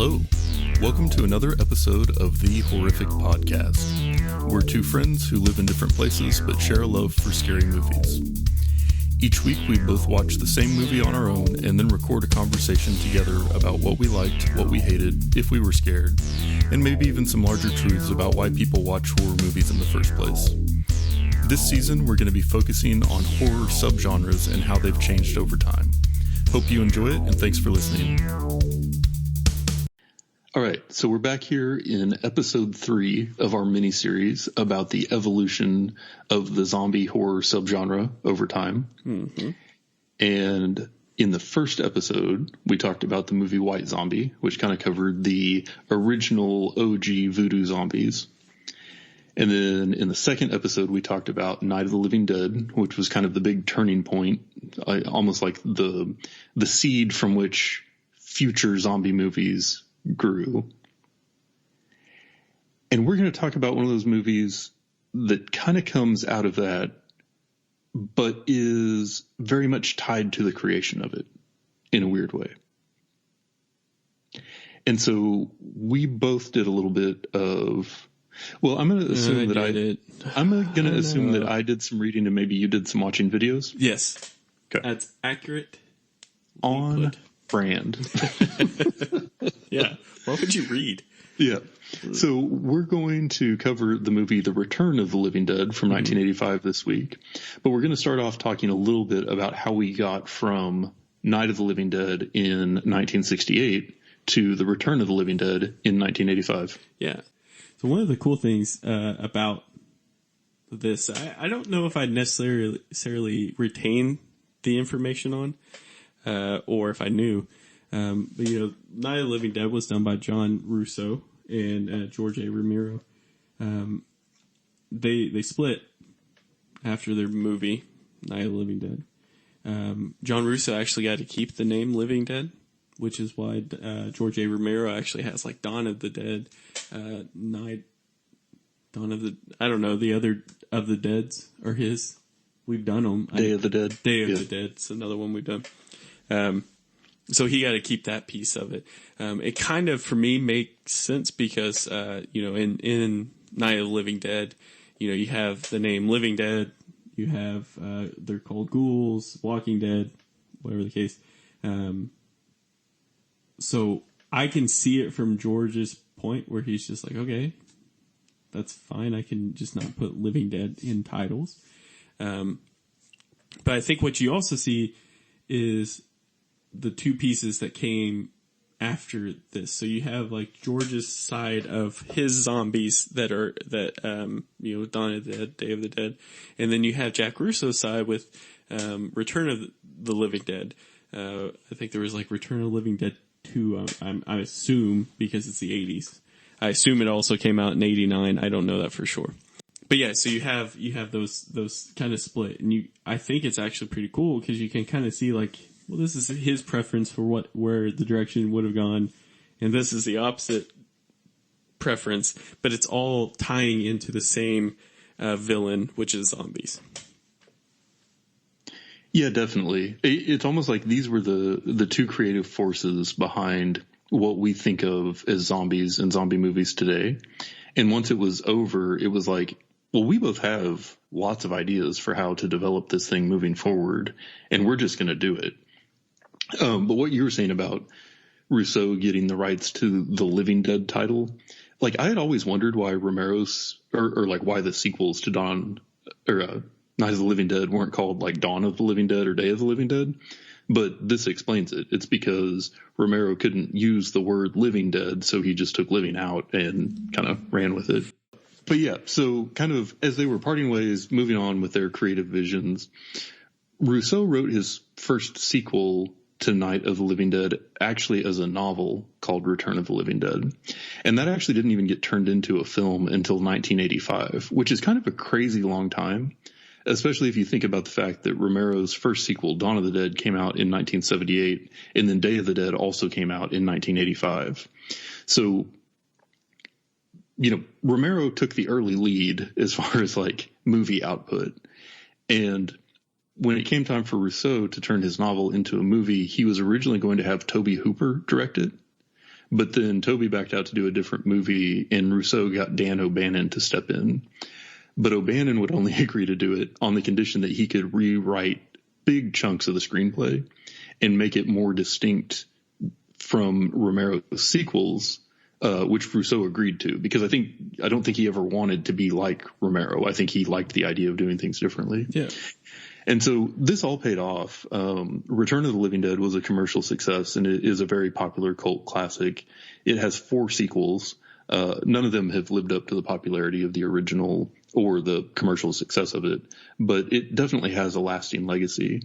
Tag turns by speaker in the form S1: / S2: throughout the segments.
S1: Hello. Welcome to another episode of The Horrific Podcast. We're two friends who live in different places but share a love for scary movies. Each week we both watch the same movie on our own and then record a conversation together about what we liked, what we hated, if we were scared, and maybe even some larger truths about why people watch horror movies in the first place. This season we're going to be focusing on horror subgenres and how they've changed over time. Hope you enjoy it, and thanks for listening. All right, so we're back here in episode 3 of our mini-series about the evolution of the zombie horror subgenre over time. Mm-hmm. And in the first episode, we talked about the movie White Zombie, which kind of covered the original OG voodoo zombies. And then in the second episode, we talked about Night of the Living Dead, which was kind of the big turning point, almost like the seed from which future zombie movies grew. And we're going to talk about one of those movies that kind of comes out of that, but is very much tied to the creation of it in a weird way. And so we both did a little bit of, well, I'm going to assume that I did some reading and maybe you did some watching videos.
S2: Yes.
S1: Okay.
S2: That's accurate.
S1: On brand.
S2: Yeah. What would you read?
S1: Yeah. So we're going to cover the movie The Return of the Living Dead from 1985 this week. But we're going to start off talking a little bit about how we got from Night of the Living Dead in 1968 to The Return of the Living Dead in 1985.
S2: Yeah. So one of the cool things about this, I don't know if I'd necessarily retain the information on, or if I knew. But, you know, Night of the Living Dead was done by John Russo and George A. Romero. They split after their movie, Night of the Living Dead. John Russo actually got to keep the name Living Dead, which is why George A. Romero actually has like Dawn of the Dead, I don't know, the other of the Deads are his. We've done them.
S1: Day of the Dead.
S2: Day of the Dead. It's another one we've done. So he got to keep that piece of it. It kind of, for me, makes sense because, you know, in Night of the Living Dead, you know, you have the name Living Dead. You have, they're called ghouls, Walking Dead, whatever the case. So I can see it from George's point where he's just like, okay, that's fine. I can just not put Living Dead in titles. But I think what you also see is the two pieces that came after this. So you have like George's side of his zombies that you know, Dawn of the Dead, Day of the Dead. And then you have Jack Russo's side with, Return of the Living Dead. I think there was like Return of the Living Dead 2, I assume, because it's the 80s. I assume it also came out in 89. I don't know that for sure. But yeah, so you have those kind of split, and I think it's actually pretty cool because you can kind of see like, well, this is his preference for where the direction would have gone, and this is the opposite preference, but it's all tying into the same villain, which is zombies.
S1: Yeah, definitely. It's almost like these were the two creative forces behind what we think of as zombies and zombie movies today. And once it was over, it was like, well, we both have lots of ideas for how to develop this thing moving forward, and we're just going to do it. But what you were saying about Russo getting the rights to the Living Dead title, like I had always wondered why Romero's or like why the sequels to Night of the Living Dead weren't called like Dawn of the Living Dead or Day of the Living Dead. But this explains it. It's because Romero couldn't use the word Living Dead, so he just took living out and kind of ran with it. But yeah, so kind of as they were parting ways, moving on with their creative visions, Russo wrote his first sequel to Night of the Living Dead actually as a novel called Return of the Living Dead. And that actually didn't even get turned into a film until 1985, which is kind of a crazy long time, especially if you think about the fact that Romero's first sequel, Dawn of the Dead, came out in 1978, and then Day of the Dead also came out in 1985. So, you know, Romero took the early lead as far as like movie output. And when it came time for Russo to turn his novel into a movie, he was originally going to have Tobe Hooper direct it. But then Toby backed out to do a different movie, and Rousseau got Dan O'Bannon to step in. But O'Bannon would only agree to do it on the condition that he could rewrite big chunks of the screenplay and make it more distinct from Romero's sequels, which Rousseau agreed to, because I don't think he ever wanted to be like Romero. I think he liked the idea of doing things differently.
S2: Yeah.
S1: And so this all paid off. Return of the Living Dead was a commercial success, and it is a very popular cult classic. It has 4 sequels. None of them have lived up to the popularity of the original or the commercial success of it, but it definitely has a lasting legacy.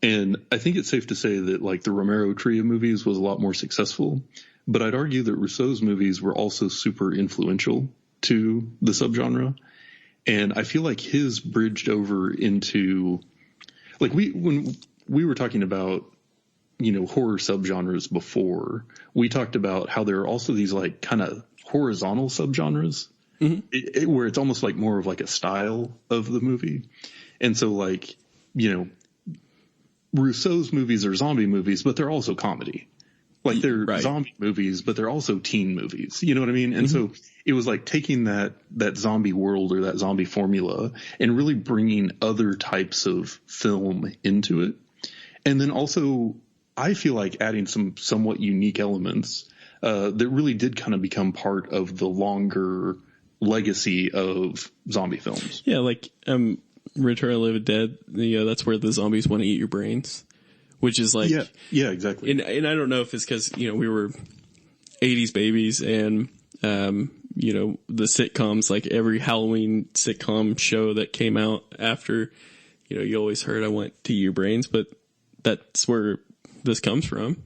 S1: And I think it's safe to say that like the Romero trio movies was a lot more successful, but I'd argue that Rousseau's movies were also super influential to the subgenre. And I feel like his bridged over into, like when we were talking about, horror subgenres before, we talked about how there are also these like kind of horizontal subgenres, where it's almost like more of like a style of the movie. And so like, Rousseau's movies are zombie movies, but they're also comedy. Like they're zombie movies, but they're also teen movies. You know what I mean? And so it was like taking that zombie world or that zombie formula and really bringing other types of film into it. And then also I feel like adding some somewhat unique elements that really did kind of become part of the longer legacy of zombie films.
S2: Yeah, like Return of the Living Dead, that's where the zombies want to eat your brains. Which is like,
S1: yeah, exactly.
S2: And I don't know if it's because, we were 80s babies and, the sitcoms, like every Halloween sitcom show that came out after, you always heard I want to eat your brains, but that's where this comes from.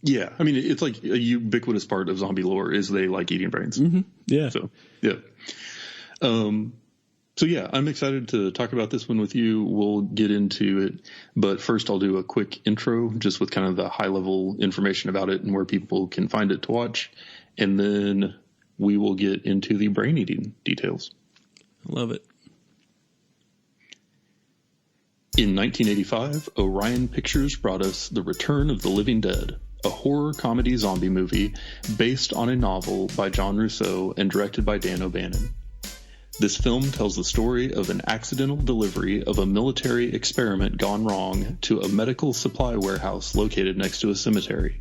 S1: Yeah. I mean, it's like a ubiquitous part of zombie lore is they like eating brains.
S2: Mm-hmm. Yeah.
S1: So, yeah. So yeah, I'm excited to talk about this one with you. We'll get into it, but first I'll do a quick intro just with kind of the high level information about it and where people can find it to watch. And then we will get into the brain eating details.
S2: Love it.
S1: In 1985, Orion Pictures brought us The Return of the Living Dead, a horror comedy zombie movie based on a novel by John Rousseau and directed by Dan O'Bannon. This film tells the story of an accidental delivery of a military experiment gone wrong to a medical supply warehouse located next to a cemetery.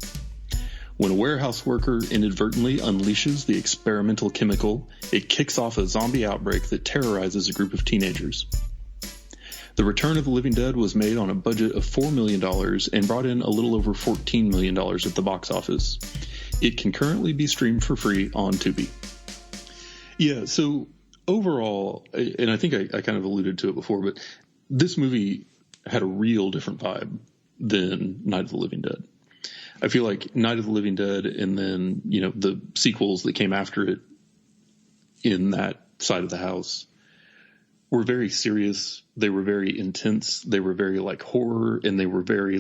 S1: When a warehouse worker inadvertently unleashes the experimental chemical, it kicks off a zombie outbreak that terrorizes a group of teenagers. The Return of the Living Dead was made on a budget of $4 million and brought in a little over $14 million at the box office. It can currently be streamed for free on Tubi. Yeah, so overall, and I think I kind of alluded to it before, but this movie had a real different vibe than Night of the Living Dead. I feel like Night of the Living Dead and then, the sequels that came after it in that side of the house were very serious. They were very intense. They were very like horror, and they were very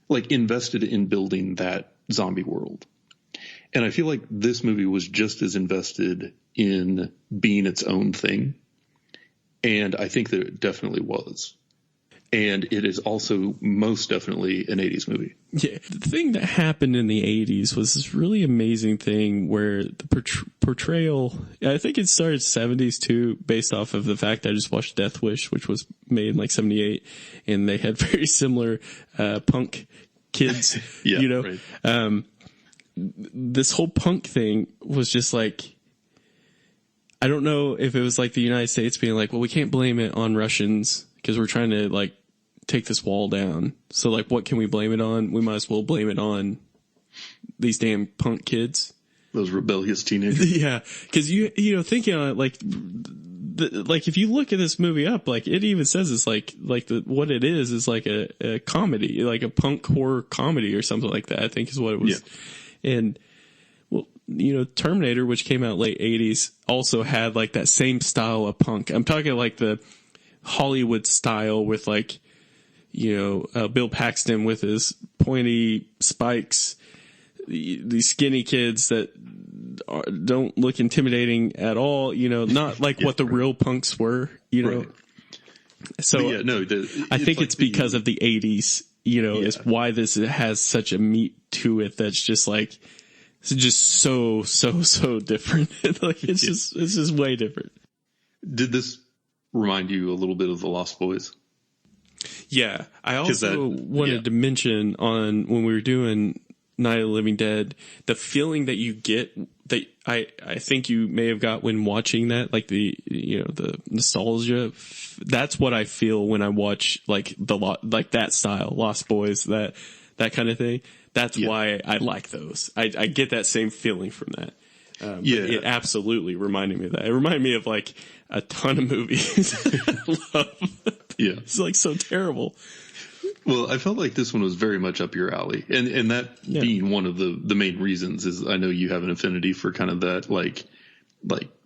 S1: invested in building that zombie world. And I feel like this movie was just as invested in being its own thing. And I think that it definitely was. And it is also most definitely an 80s movie.
S2: Yeah. The thing that happened in the 80s was this really amazing thing where the portrayal, I think it started 70s too, based off of the fact I just watched Death Wish, which was made in like 78. And they had very similar punk kids, right. This whole punk thing was just like, I don't know if it was like the United States being like, well, we can't blame it on Russians because we're trying to like take this wall down. So like, what can we blame it on? We might as well blame it on these damn punk kids.
S1: Those rebellious teenagers.
S2: Yeah. Cause thinking on it, like if you look at this movie up, like it even says it's what it is like a comedy, like a punk horror comedy or something like that, I think is what it was. Yeah. And, well, Terminator, which came out late 80s, also had like that same style of punk. I'm talking like the Hollywood style with like, Bill Paxton with his pointy spikes, these skinny kids that don't look intimidating at all, not like what the real punks were,
S1: Right.
S2: So
S1: yeah, no,
S2: I think it's because of the 80s, is why this has such a meat to it that's just like, it's just so different. Like it's just way different.
S1: Did this remind you a little bit of The Lost Boys?
S2: Yeah. I also wanted to mention on when we were doing Night of the Living Dead, the feeling that you get that I think you may have got when watching that, like the nostalgia. That's what I feel when I watch like that style, Lost Boys, that kind of thing. That's why I like those. I get that same feeling from that. It absolutely reminded me of that. It reminded me of like a ton of movies I love.
S1: Yeah.
S2: It's like so terrible.
S1: Well, I felt like this one was very much up your alley. And that being one of the main reasons is I know you have an affinity for kind of that like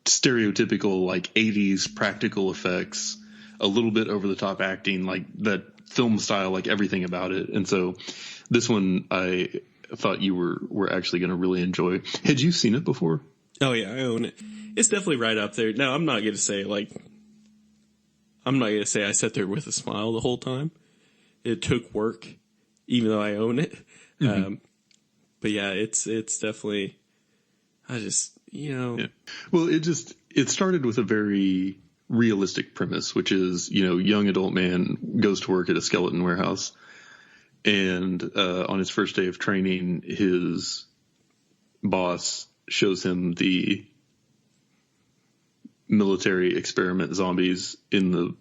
S1: stereotypical like 80s practical effects, a little bit over the top acting, like that film style, like everything about it. And so this one I thought you were actually going to really enjoy. Had you seen it before?
S2: Oh yeah, I own it. It's definitely right up there. Now, I'm not going to say I sat there with a smile the whole time. It took work, even though I own it. Mm-hmm. But yeah, it's definitely,
S1: Yeah. Well, it started with a very realistic premise, which is, young adult man goes to work at a skeleton warehouse. And on his first day of training, his boss shows him the military experiment zombies in the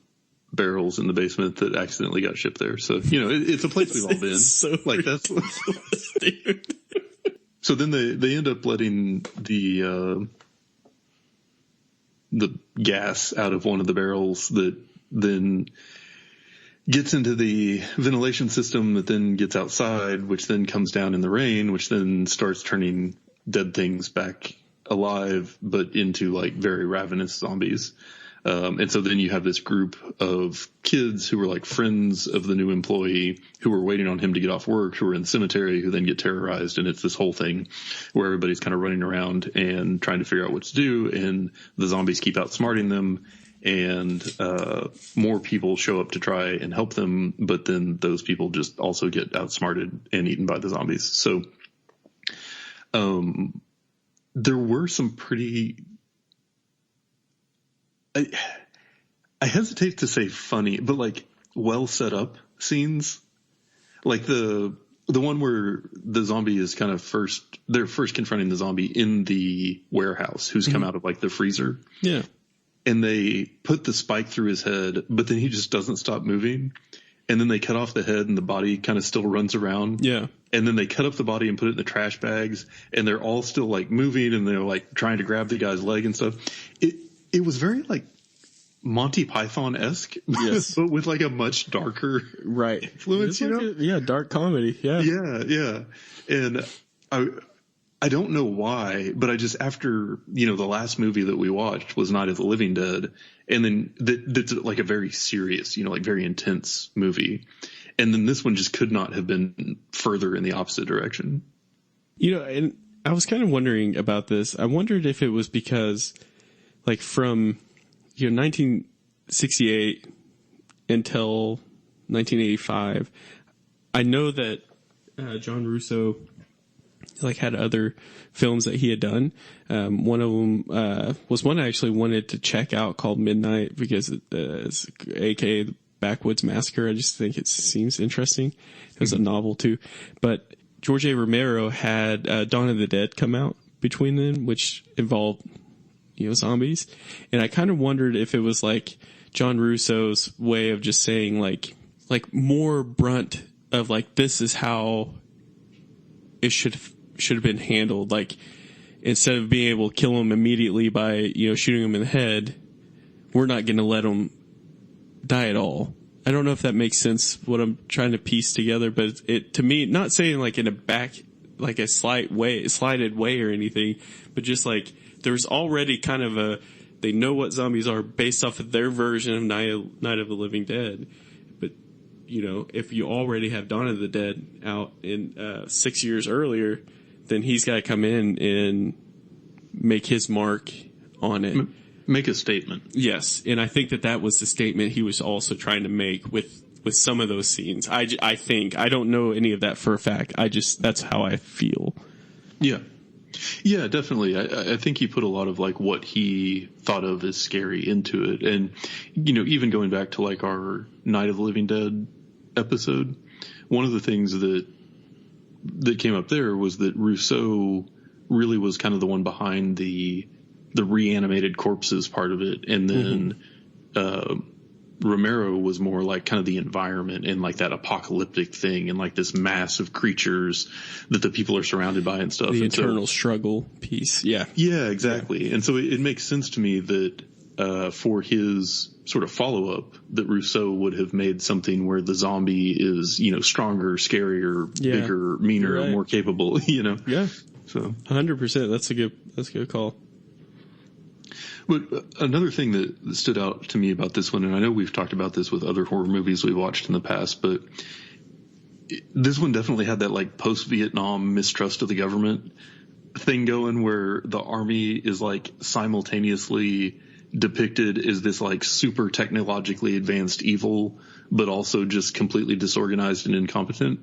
S1: barrels in the basement that accidentally got shipped there. So, it's a place we've all been.
S2: So
S1: like that's dude. So then they end up letting the gas out of one of the barrels that then gets into the ventilation system that then gets outside, which then comes down in the rain, which then starts turning dead things back alive, but into like very ravenous zombies. And so then you have this group of kids who are like friends of the new employee who are waiting on him to get off work, who are in the cemetery, who then get terrorized. And it's this whole thing where everybody's kind of running around and trying to figure out what to do. And the zombies keep outsmarting them. And more people show up to try and help them. But then those people just also get outsmarted and eaten by the zombies. So there were some pretty... I hesitate to say funny, but like well set up scenes, like the one where the zombie is kind of they're first confronting the zombie in the warehouse who's come out of like the freezer.
S2: Yeah.
S1: And they put the spike through his head, but then he just doesn't stop moving. And then they cut off the head and the body kind of still runs around.
S2: Yeah.
S1: And then they cut up the body and put it in the trash bags, and they're all still like moving and they're like trying to grab the guy's leg and stuff. It was very like Monty Python-esque,
S2: yes,
S1: but with like a much darker influence,
S2: dark comedy. Yeah.
S1: Yeah. And I don't know why, but I just, after, the last movie that we watched was Night of the Living Dead. And then that's like a very serious, like very intense movie. And then this one just could not have been further in the opposite direction.
S2: And I was kind of wondering about this. I wondered if it was because like from, 1968 until 1985, I know that John Russo like had other films that he had done. One of them was one I actually wanted to check out called Midnight, because it's aka the Backwoods Massacre. I just think it seems interesting. It was a novel too. But George A. Romero had Dawn of the Dead come out between them, which involved zombies. And I kind of wondered if it was like John Russo's way of just saying like more brunt of like, this is how it should have been handled. Like, instead of being able to kill him immediately by, shooting him in the head, we're not going to let him die at all. I don't know if that makes sense, what I'm trying to piece together, but it to me, not saying like in a slighted way or anything, but just like, there's already kind of they know what zombies are based off of their version of Night of the Living Dead. But, if you already have Dawn of the Dead out in 6 years earlier, then he's got to come in and make his mark on it.
S1: Make a statement.
S2: Yes. And I think that was the statement he was also trying to make with with some of those scenes. I think. I don't know any of that for a fact. That's how I feel.
S1: Yeah. Yeah, definitely. I think he put a lot of like what he thought of as scary into it. And, you know, even going back to like our Night of the Living Dead episode, one of the things that came up there was that Rousseau really was kind of the one behind the reanimated corpses part of it. And then, Romero was more like kind of the environment and like that apocalyptic thing and like this mass of creatures that the people are surrounded by and stuff.
S2: The internal struggle piece. Yeah.
S1: Yeah, exactly. Yeah. And so it makes sense to me that for his sort of follow up that Rousseau would have made something where the zombie is, you know, stronger, scarier, bigger, meaner, more capable, you know?
S2: Yeah.
S1: So
S2: 100%. That's a good call.
S1: But another thing that stood out to me about this one, and I know we've talked about this with other horror movies we've watched in the past, but this one definitely had that like post-Vietnam mistrust of the government thing going where the army is like simultaneously depicted as this like super technologically advanced evil, but also just completely disorganized and incompetent.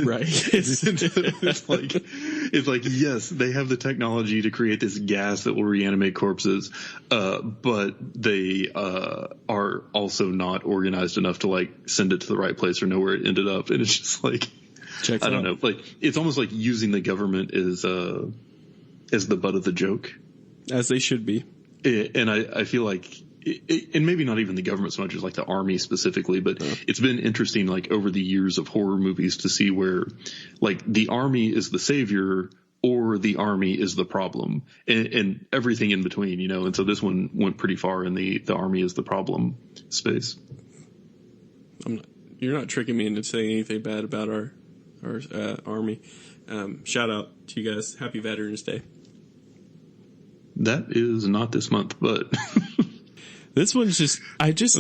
S2: Right.
S1: It's like, yes, they have the technology to create this gas that will reanimate corpses, but they are also not organized enough to like send it to the right place or know where it ended up. And it's just like, I don't know, like it's almost like using the government as the butt of the joke.
S2: As they should be.
S1: And I feel like, and maybe not even the government so much as like the army specifically, but it's been interesting like over the years of horror movies to see where like the army is the savior or the army is the problem and everything in between, you know? And so this one went pretty far in the army is the problem space.
S2: You're not tricking me into saying anything bad about our army. Shout out to you guys. Happy Veterans Day.
S1: That is not this month, but
S2: this one's just, it's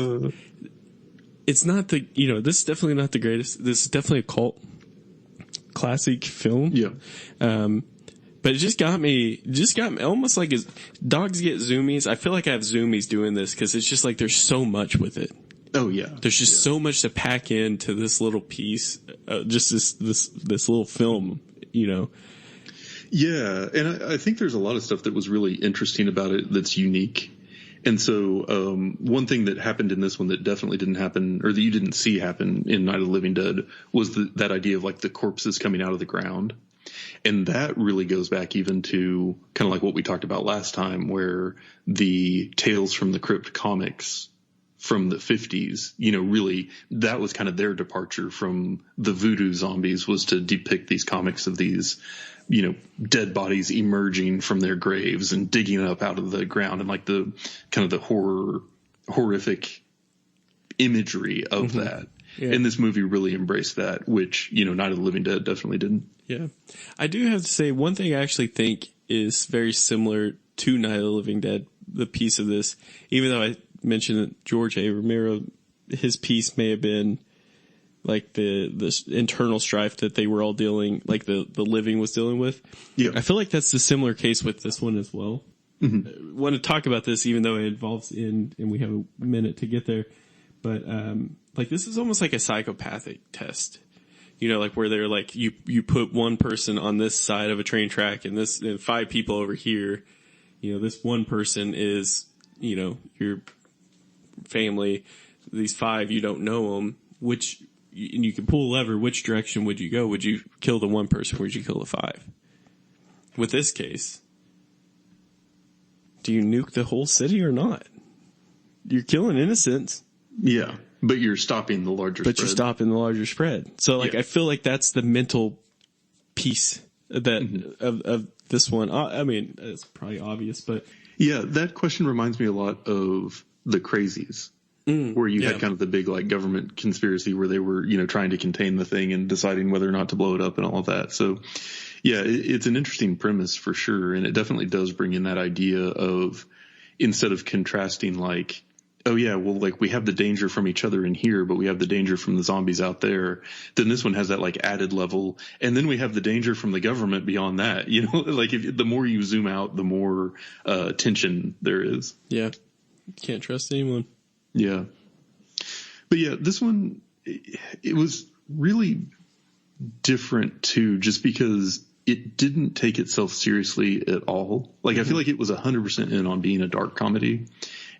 S2: not the, you know, this is definitely not the greatest. This is definitely a cult classic film.
S1: Yeah.
S2: But it just got me almost like dogs get zoomies. I feel like I have zoomies doing this because it's just like there's so much with it.
S1: Oh yeah.
S2: There's just so much to pack into this little piece, just this little film, you know.
S1: Yeah, and I think there's a lot of stuff that was really interesting about it that's unique. And so one thing that happened in this one that definitely didn't happen, or that you didn't see happen in Night of the Living Dead, was that idea of like the corpses coming out of the ground. And that really goes back even to kind of like what we talked about last time, where the Tales from the Crypt comics from the 50s, you know, really that was kind of their departure from the voodoo zombies, was to depict these comics of these, you know, dead bodies emerging from their graves and digging up out of the ground, and like the kind of the horrific imagery of that. Yeah. And this movie really embraced that, which, you know, Night of the Living Dead definitely didn't.
S2: Yeah. I do have to say one thing I actually think is very similar to Night of the Living Dead, the piece of this, even though I mentioned that George A. Romero, his piece may have been like the internal strife that they were all dealing, like the living was dealing with.
S1: Yeah.
S2: I feel like that's the similar case with this one as well. Mm-hmm. I want to talk about this, even though it involves and we have a minute to get there, but like this is almost like a psychopathic test, you know, like where they're like, you put one person on this side of a train track and 5 people over here, you know, this one person is, you know, your family, these 5, you don't know them, and you can pull a lever, which direction would you go? Would you kill the one person or would you kill the 5? With this case, do you nuke the whole city or not? You're killing innocents.
S1: Yeah, but you're stopping the larger spread.
S2: You're stopping the larger spread. So, like, yeah. I feel like that's the mental piece that of this one. I mean, it's probably obvious, but...
S1: Yeah, that question reminds me a lot of The Crazies. Where you had kind of the big like government conspiracy where they were, you know, trying to contain the thing and deciding whether or not to blow it up and all of that. So yeah, it's an interesting premise for sure. And it definitely does bring in that idea of, instead of contrasting like, oh yeah, well, like we have the danger from each other in here, but we have the danger from the zombies out there. Then this one has that like added level. And then we have the danger from the government beyond that, you know, like the more you zoom out, the more tension there is.
S2: Yeah. Can't trust anyone.
S1: Yeah. But yeah, this one, it was really different too, just because it didn't take itself seriously at all. Like, I feel like it was 100% in on being a dark comedy.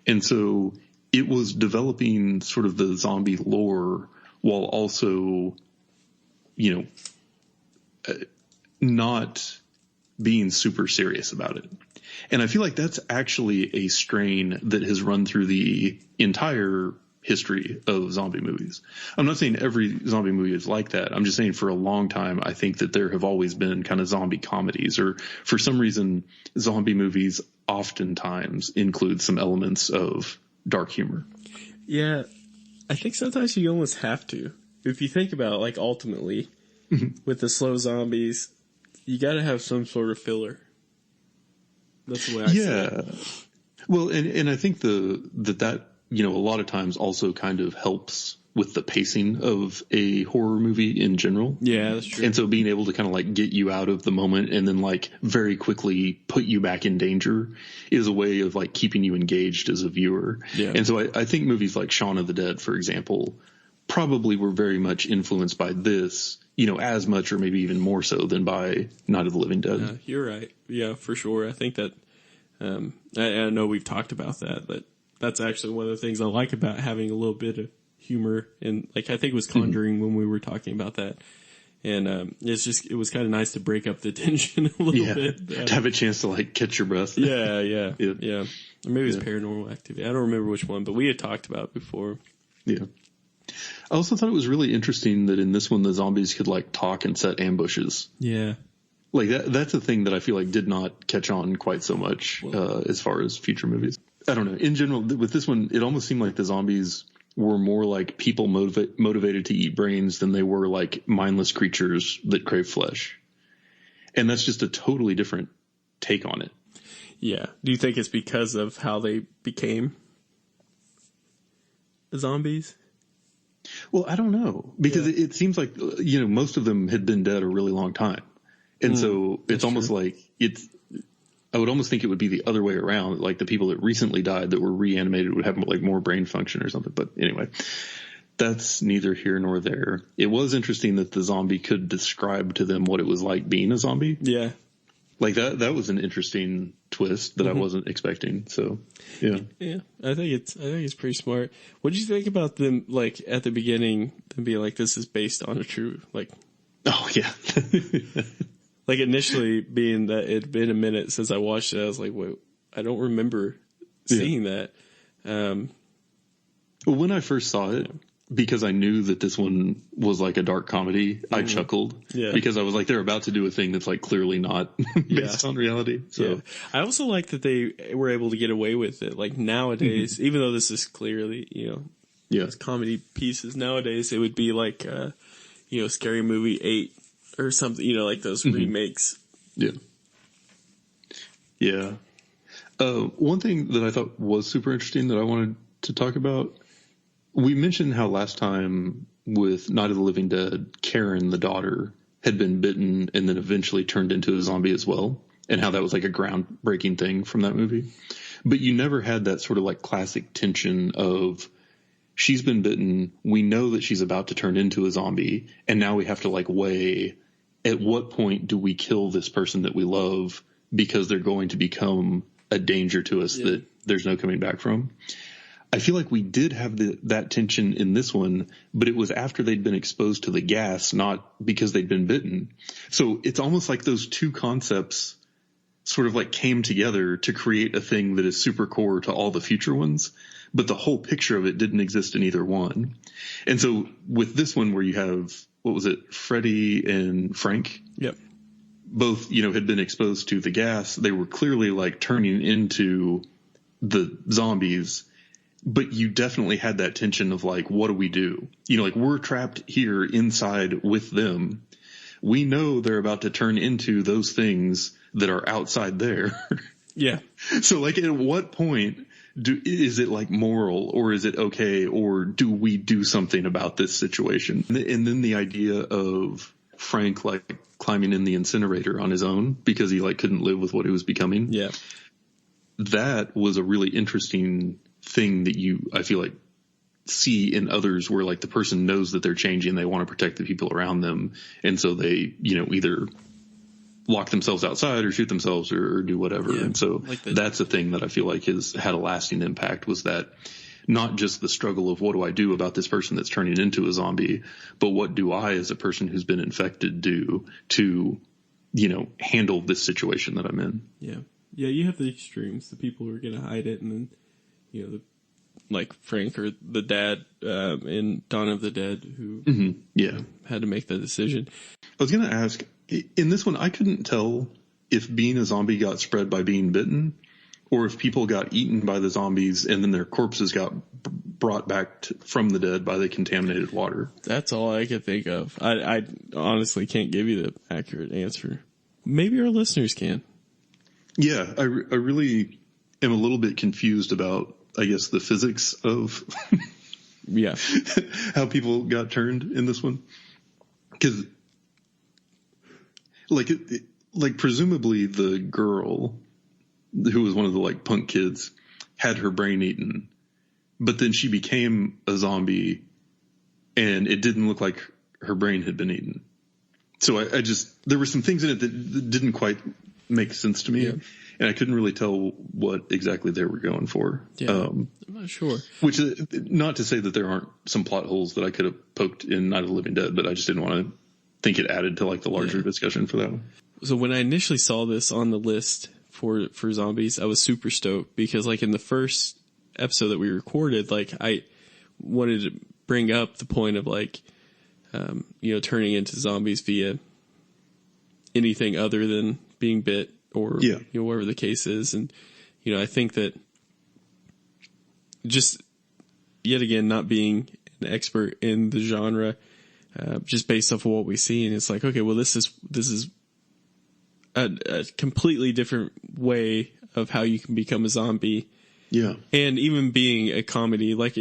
S1: And so it was developing sort of the zombie lore while also, not being super serious about it. And I feel like that's actually a strain that has run through the entire history of zombie movies. I'm not saying every zombie movie is like that. I'm just saying for a long time, I think that there have always been kind of zombie comedies, or for some reason, zombie movies oftentimes include some elements of dark humor.
S2: Yeah. I think sometimes you almost have to. If you think about, like, ultimately, with the slow zombies, you got to have some sort of filler. That's the way I see it.
S1: Well, and I think that a lot of times also kind of helps with the pacing of a horror movie in general.
S2: Yeah, that's true.
S1: And so being able to kind of like get you out of the moment and then like very quickly put you back in danger is a way of like keeping you engaged as a viewer.
S2: Yeah.
S1: And so I think movies like Shaun of the Dead, for example, probably were very much influenced by this, as much or maybe even more so than by Night of the Living Dead.
S2: You're right. Yeah, for sure. I think that, I know we've talked about that, but that's actually one of the things I like about having a little bit of humor. And like, I think it was Conjuring when we were talking about that. And, it was kind of nice to break up the tension a little bit.
S1: To have a chance to like catch your breath.
S2: Yeah. Or maybe it was Paranormal Activity. I don't remember which one, but we had talked about it before.
S1: Yeah. I also thought it was really interesting that in this one, the zombies could like talk and set ambushes.
S2: Yeah.
S1: Like that's a thing that I feel like did not catch on quite so much, as far as future movies. I don't know. In general, with this one, it almost seemed like the zombies were more like people motivated to eat brains than they were like mindless creatures that crave flesh. And that's just a totally different take on it.
S2: Yeah. Do you think it's because of how they became zombies?
S1: Well, I don't know, because it seems like, most of them had been dead a really long time. And so it's almost like I would almost think it would be the other way around. Like the people that recently died that were reanimated would have like more brain function or something. But anyway, that's neither here nor there. It was interesting that the zombie could describe to them what it was like being a zombie.
S2: Yeah.
S1: Like that was an interesting twist that I wasn't expecting. So yeah.
S2: Yeah. I think it's pretty smart. What did you think about them, like at the beginning, them being like, this is based on a true, like,
S1: oh yeah.
S2: Like initially being that it'd been a minute since I watched it, I was like, wait, I don't remember seeing that.
S1: Well, when I first saw it, because I knew that this one was like a dark comedy, I chuckled because I was like, they're about to do a thing that's like clearly not based on reality. So
S2: I also like that they were able to get away with it. Like nowadays, even though this is clearly, it's comedy pieces, nowadays it would be like, Scary Movie 8 or something, like those remakes.
S1: Yeah. Yeah. One thing that I thought was super interesting that I wanted to talk about, we mentioned how last time with Night of the Living Dead, Karen, the daughter, had been bitten and then eventually turned into a zombie as well, and how that was like a groundbreaking thing from that movie. But you never had that sort of like classic tension of she's been bitten, we know that she's about to turn into a zombie, and now we have to like weigh at what point do we kill this person that we love because they're going to become a danger to us that there's no coming back from. I feel like we did have that tension in this one, but it was after they'd been exposed to the gas, not because they'd been bitten. So it's almost like those two concepts sort of like came together to create a thing that is super core to all the future ones, but the whole picture of it didn't exist in either one. And so with this one where you have, what was it, Freddie and Frank?
S2: Yep.
S1: Both, had been exposed to the gas. They were clearly like turning into the zombies, but you definitely had that tension of like, what do we do? Like we're trapped here inside with them. We know they're about to turn into those things that are outside there.
S2: Yeah.
S1: So like at what point is it like moral, or is it okay, or do we do something about this situation? And then the idea of Frank like climbing in the incinerator on his own because he like couldn't live with what he was becoming.
S2: Yeah.
S1: That was a really interesting thing that I feel like see in others where like the person knows that they're changing, they want to protect the people around them, and so they, either lock themselves outside or shoot themselves or do whatever.
S2: Yeah,
S1: and so
S2: like
S1: that's a thing that I feel like has had a lasting impact, was that not just the struggle of what do I do about this person that's turning into a zombie, but what do I as a person who's been infected do to, handle this situation that I'm in.
S2: Yeah. Yeah, you have the extremes, the people who are going to hide it, and then, like Frank or the dad in Dawn of the Dead who had to make the decision.
S1: I was going to ask, in this one, I couldn't tell if being a zombie got spread by being bitten or if people got eaten by the zombies and then their corpses got brought back from the dead by the contaminated water.
S2: That's all I could think of. I honestly can't give you the accurate answer. Maybe our listeners can.
S1: Yeah, I really am a little bit confused about, I guess, the physics of how people got turned in this one. Because, like presumably the girl who was one of the like punk kids had her brain eaten, but then she became a zombie and it didn't look like her brain had been eaten. So I just, there were some things in it that didn't quite make sense to me.
S2: Yeah.
S1: And I couldn't really tell what exactly they were going for.
S2: Yeah, I'm not sure.
S1: Which is not to say that there aren't some plot holes that I could have poked in Night of the Living Dead, but I just didn't want to think it added to like the larger discussion for that one.
S2: So when I initially saw this on the list for zombies, I was super stoked because like in the first episode that we recorded, like I wanted to bring up the point of like, turning into zombies via anything other than being bit or whatever the case is. And, I think that just yet again, not being an expert in the genre, just based off of what we see. And it's like, okay, well, this is a completely different way of how you can become a zombie.
S1: Yeah.
S2: And even being a comedy, like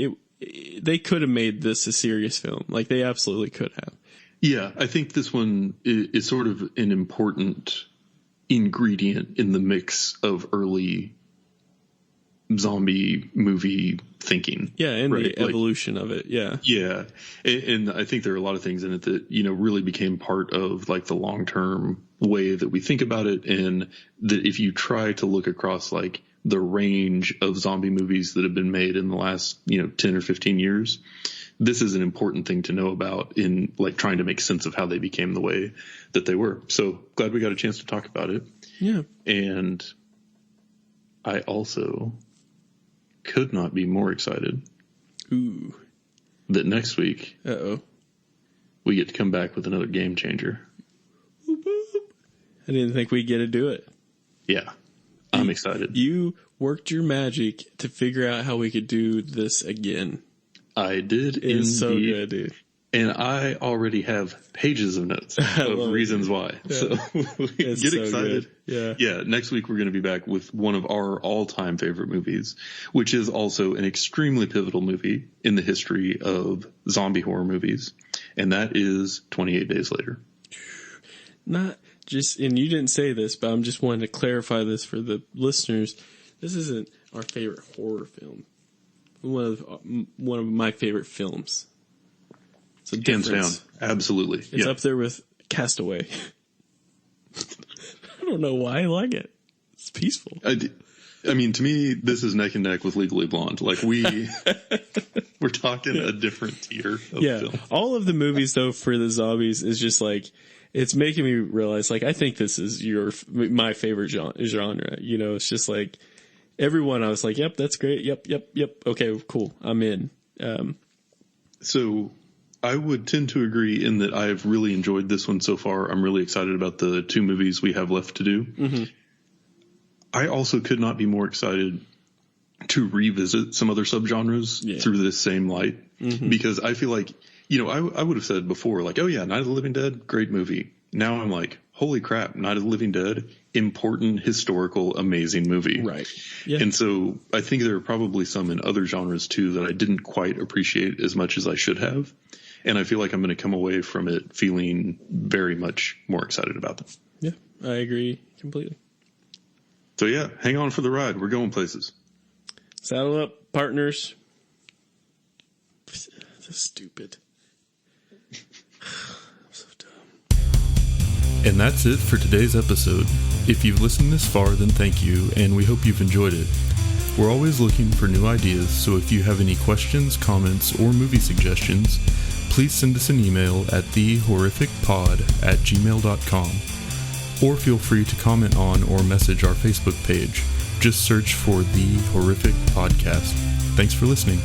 S2: they could have made this a serious film. Like they absolutely could have.
S1: Yeah. I think this one is sort of an important ingredient in the mix of early zombie movie thinking.
S2: Yeah. And the evolution of it. Yeah.
S1: Yeah. And I think there are a lot of things in it that, really became part of like the long-term way that we think about it. And that if you try to look across like the range of zombie movies that have been made in the last, 10 or 15 years, this is an important thing to know about in like trying to make sense of how they became the way that they were. So glad we got a chance to talk about it.
S2: Yeah.
S1: And I also could not be more excited.
S2: Ooh.
S1: That next week we get to come back with another game changer.
S2: I didn't think we'd get to do it.
S1: Yeah. I'm excited.
S2: You worked your magic to figure out how we could do this again.
S1: I did.
S2: It's so good, dude.
S1: And I already have pages of notes of reasons why. Yeah. So get so excited.
S2: Good.
S1: Yeah. Next week we're going to be back with one of our all-time favorite movies, which is also an extremely pivotal movie in the history of zombie horror movies. And that is 28 Days Later.
S2: Not just, and you didn't say this, but I'm just wanting to clarify this for the listeners. This isn't our favorite horror film. One of my favorite films. So
S1: hands down, absolutely.
S2: It's up there with Castaway. I don't know why I like it. It's peaceful.
S1: I mean, to me, this is neck and neck with Legally Blonde. Like we're talking a different tier of film.
S2: All of the movies though for the zombies is just like, it's making me realize like, I think this is my favorite genre. It's just like everyone I was like, yep, that's great. Yep. Okay, cool. I'm in.
S1: So I would tend to agree in that I've really enjoyed this one so far. I'm really excited about the 2 movies we have left to do. Mm-hmm. I also could not be more excited to revisit some other subgenres through this same light, because I feel like, I would have said before, like, oh yeah, Night of the Living Dead, great movie. Now I'm like, holy crap, Night of the Living Dead, important, historical, amazing movie.
S2: Right. Yeah.
S1: And so I think there are probably some in other genres too that I didn't quite appreciate as much as I should have. And I feel like I'm going to come away from it feeling very much more excited about them.
S2: Yeah, I agree completely.
S1: So yeah, hang on for the ride. We're going places.
S2: Saddle up, partners. That's stupid. I'm so dumb.
S1: And that's it for today's episode. If you've listened this far, then thank you, and we hope you've enjoyed it. We're always looking for new ideas, so if you have any questions, comments, or movie suggestions, please send us an email at thehorrificpod@gmail.com, or feel free to comment on or message our Facebook page. Just search for The Horrific Podcast. Thanks for listening.